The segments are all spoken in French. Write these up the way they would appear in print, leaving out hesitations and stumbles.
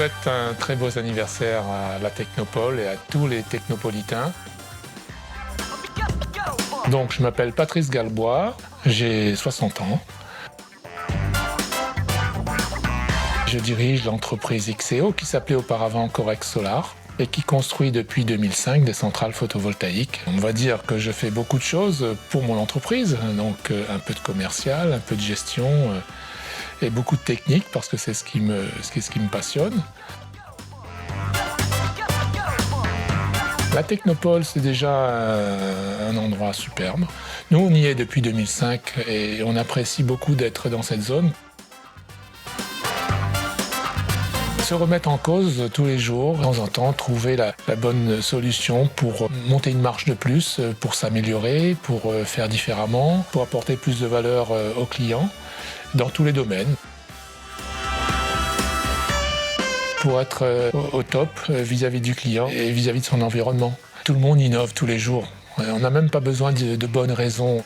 Je souhaite un très beau anniversaire à la Technopole et à tous les technopolitains. Donc, je m'appelle Patrice Galbois, j'ai 60 ans. Je dirige l'entreprise XEO qui s'appelait auparavant Corex Solar et qui construit depuis 2005 des centrales photovoltaïques. On va dire que je fais beaucoup de choses pour mon entreprise, donc un peu de commercial, un peu de gestion et beaucoup de technique parce que c'est ce qui me passionne. La Technopole, c'est déjà un endroit superbe. Nous, on y est depuis 2005 et on apprécie beaucoup d'être dans cette zone. Se remettre en cause tous les jours, de temps en temps, trouver la bonne solution pour monter une marche de plus, pour s'améliorer, pour faire différemment, pour apporter plus de valeur aux clients dans tous les domaines. Pour être au top vis-à-vis du client et vis-à-vis de son environnement. Tout le monde innove tous les jours. On n'a même pas besoin de bonnes raisons.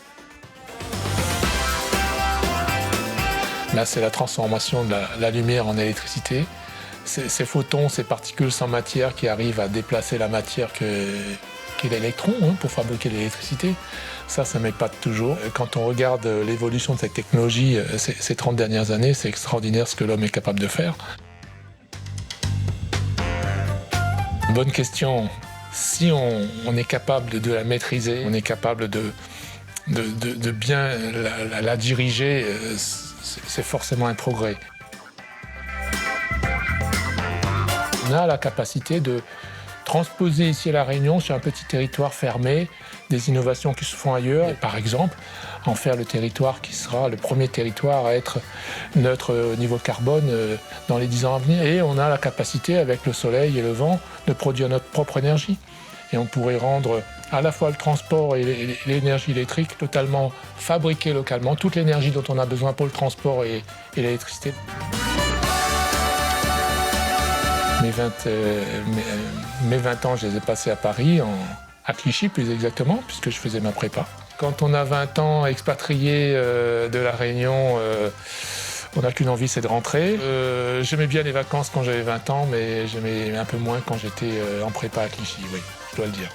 Là, c'est la transformation de la lumière en électricité. Ces photons, ces particules sans matière qui arrivent à déplacer la matière qu'est l'électron pour fabriquer l'électricité. Ça m'épate toujours. Quand on regarde l'évolution de cette technologie ces 30 dernières années, c'est extraordinaire ce que l'homme est capable de faire. Bonne question. Si on est capable de la maîtriser, on est capable de bien la diriger, c'est forcément un progrès. On a la capacité de transposer ici à La Réunion, sur un petit territoire fermé, des innovations qui se font ailleurs. Et par exemple, en faire le territoire qui sera le premier territoire à être neutre au niveau carbone dans les 10 ans à venir. Et on a la capacité, avec le soleil et le vent, de produire notre propre énergie. Et on pourrait rendre à la fois le transport et l'énergie électrique totalement fabriquée localement, toute l'énergie dont on a besoin pour le transport et l'électricité. Mes 20 ans, je les ai passés à Paris, à Clichy plus exactement, puisque je faisais ma prépa. Quand on a 20 ans expatrié de La Réunion, on n'a qu'une envie, c'est de rentrer. J'aimais bien les vacances quand j'avais 20 ans, mais j'aimais un peu moins quand j'étais en prépa à Clichy, oui, je dois le dire.